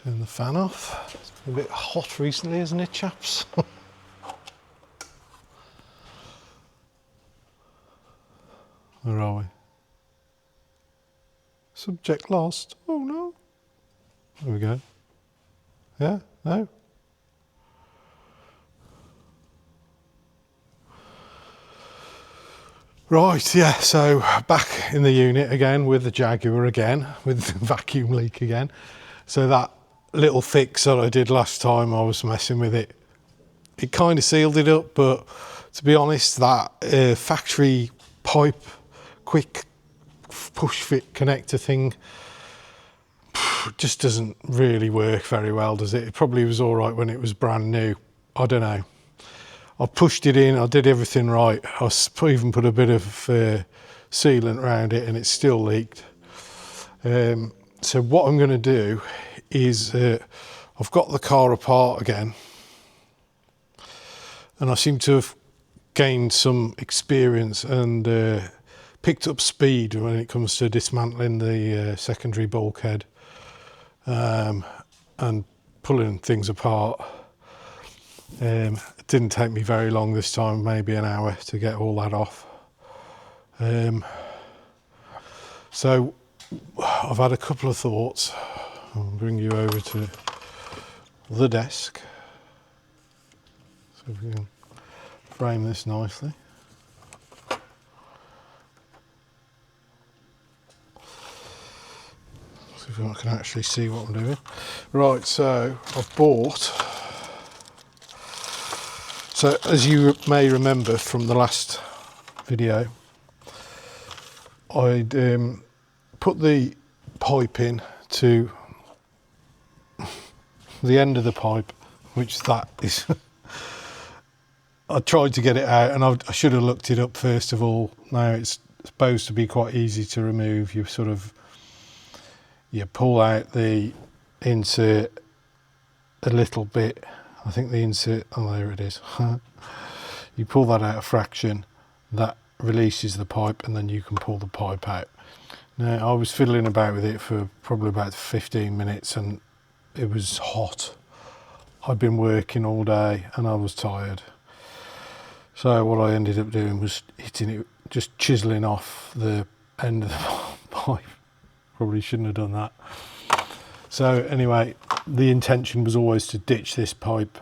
Turn the fan off. It's been a bit hot recently, isn't it, chaps? Where are we? Subject lost. Oh no. There we go. Yeah? No? Right, yeah, so back in the unit again with the Jaguar again, with the vacuum leak again. So that little fix that I did last time, I was messing with it. It kind of sealed it up, but to be honest, that factory pipe quick push fit connector thing just doesn't really work very well, does it? It probably was all right when it was brand new. I don't know. I pushed it in, I did everything right. I even put a bit of sealant around it and it still leaked. So what I'm going to do is, I've got the car apart again and I seem to have gained some experience and picked up speed when it comes to dismantling the secondary bulkhead and pulling things apart. It didn't take me very long this time, maybe an hour to get all that off. So I've had a couple of thoughts. I'll bring you over to the desk. So if we can frame this nicely. See if I can actually see what I'm doing. Right, so I've bought. So as you may remember from the last video, I'd put the pipe in to the end of the pipe, which that is. I tried to get it out and I should have looked it up first of all. Now it's supposed to be quite easy to remove. You pull out the insert a little bit. I think the insert, oh there it is. You pull that out a fraction, that releases the pipe and then you can pull the pipe out. Now I was fiddling about with it for probably about 15 minutes and it was hot. I'd been working all day and I was tired. So what I ended up doing was hitting it, just chiseling off the end of the pipe. Probably shouldn't have done that. So anyway, the intention was always to ditch this pipe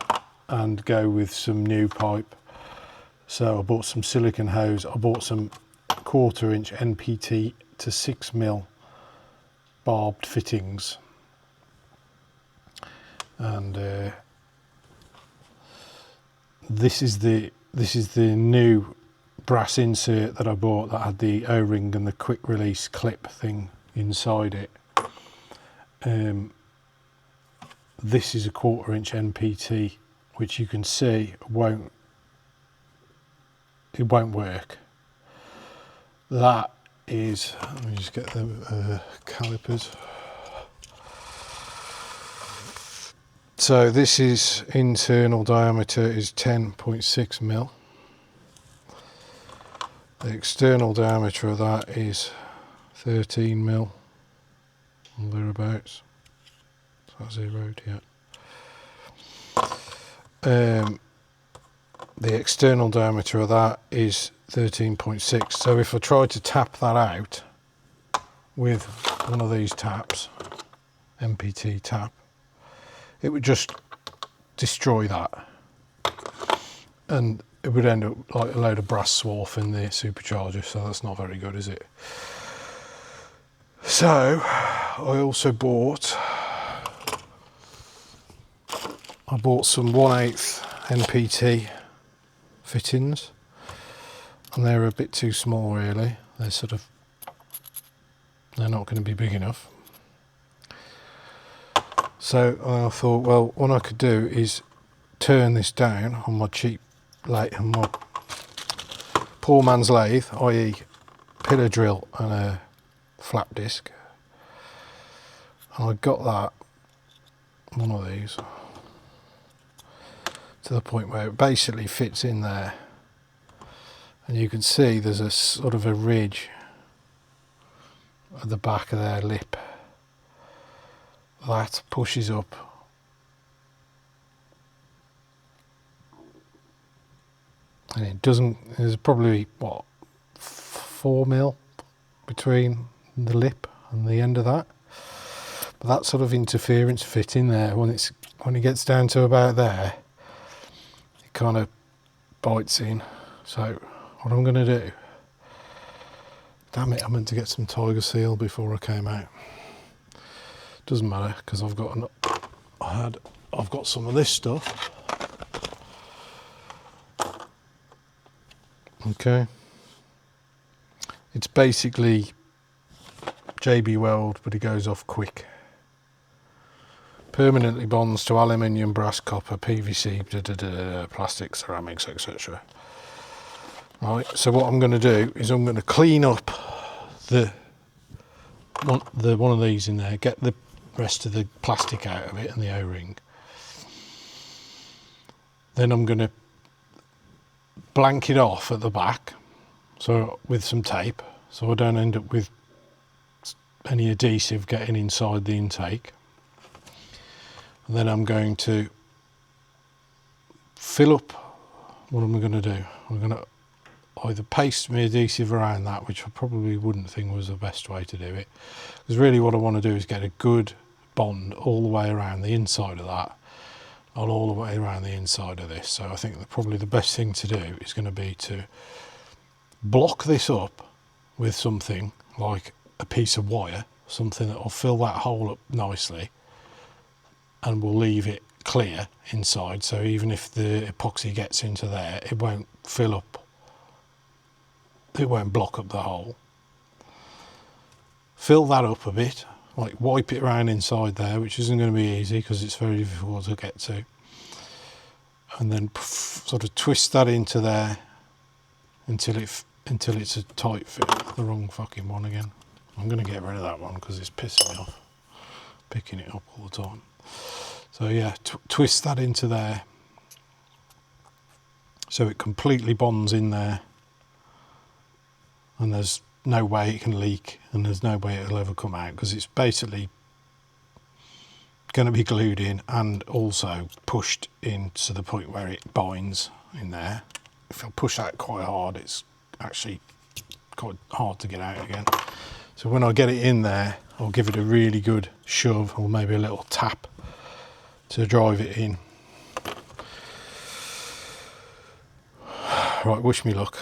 and go with some new pipe. So I bought some silicone hose. I bought some 1/4 inch NPT to 6mm barbed fittings. And this is the new brass insert that I bought that had the O-ring and the quick release clip thing inside it. This is a 1/4 inch NPT, which you can see won't work. That is, let me just get the calipers. So this is internal diameter is 10.6mm. The external diameter of that is 13mm, or thereabouts. So that's zeroed yet. The external diameter of that is 13.6. So if I tried to tap that out with one of these taps, MPT tap, it would just destroy that. And it would end up like a load of brass swarf in the supercharger, so that's not very good, is it? So I also bought some 1/8 NPT fittings, and they're a bit too small really. They're not going to be big enough. So I thought, well, what I could do is turn this down on my cheap lathe, on my poor man's lathe, i.e. pillar drill and a flap disc. And I got that, one of these, to the point where it basically fits in there. And you can see there's a sort of a ridge at the back of their lip. that pushes up. And it doesn't, there's probably, what, 4 mil between the lip and the end of that. But that sort of interference fit in there, when it gets down to about there, it kind of bites in. So what I'm going to do, damn it, I meant to get some Tiger Seal before I came out. Doesn't matter, because I've got some of this stuff. Okay, it's basically JB Weld, but it goes off quick. Permanently bonds to aluminium, brass, copper, PVC, plastic, ceramics, etc. Right, so what I'm going to do is I'm going to clean up one of these in there, get the rest of the plastic out of it and the O-ring. Then I'm going to blank it off at the back, so with some tape, so I don't end up with any adhesive getting inside the intake. And then I'm going to fill up. What am I going to do? I'm going to either paste my adhesive around that, which I probably wouldn't think was the best way to do it, because really what I want to do is get a good bond all the way around the inside of that and all the way around the inside of this. So I think that probably the best thing to do is going to be to block this up with something like a piece of wire, something that will fill that hole up nicely and will leave it clear inside, so even if the epoxy gets into there, it won't fill up, it won't block up the hole. Fill that up a bit, like wipe it around inside there, which isn't going to be easy because it's very difficult to get to, and then sort of twist that into there until it's a tight fit. The wrong fucking one again. I'm going to get rid of that one because it's pissing me off picking it up all the time. So yeah, twist that into there so it completely bonds in there, and there's no way it can leak and there's no way it'll ever come out, because it's basically going to be glued in and also pushed in to the point where it binds in there. If I push that quite hard, it's actually quite hard to get out again. So when I get it in there, I'll give it a really good shove, or maybe a little tap to drive it in. Right, wish me luck.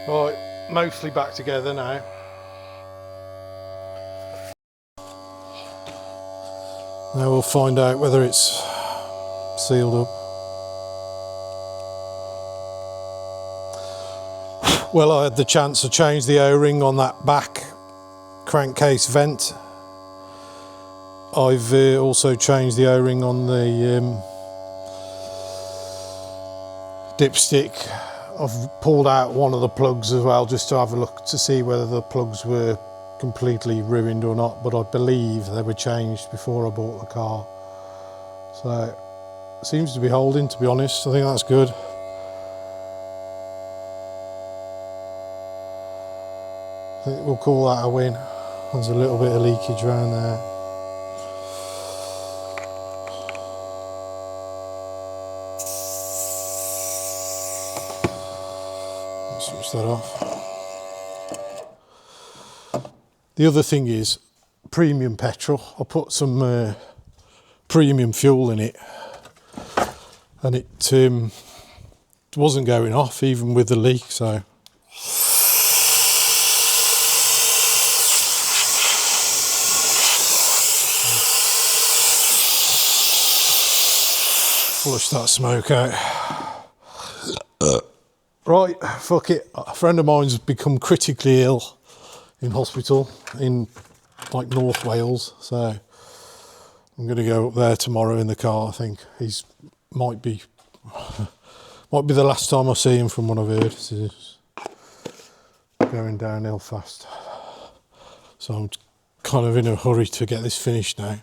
Right, mostly back together now. Now we'll find out whether it's sealed up. Well, I had the chance to change the O-ring on that back crankcase vent. I've also changed the O-ring on the dipstick. I've pulled out one of the plugs as well, just to have a look to see whether the plugs were completely ruined or not, but I believe they were changed before I bought the car. So it seems to be holding, to be honest. I think that's good. I think we'll call that a win. There's a little bit of leakage around there. Switch that off. The other thing is premium petrol. I put some premium fuel in it, and it wasn't going off even with the leak. So flush that smoke out. Right, fuck it. A friend of mine's become critically ill in hospital in like North Wales, so I'm going to go up there tomorrow in the car. I think he's might be Might be the last time I see him from what I've heard. This is going downhill fast. So I'm kind of in a hurry to get this finished now.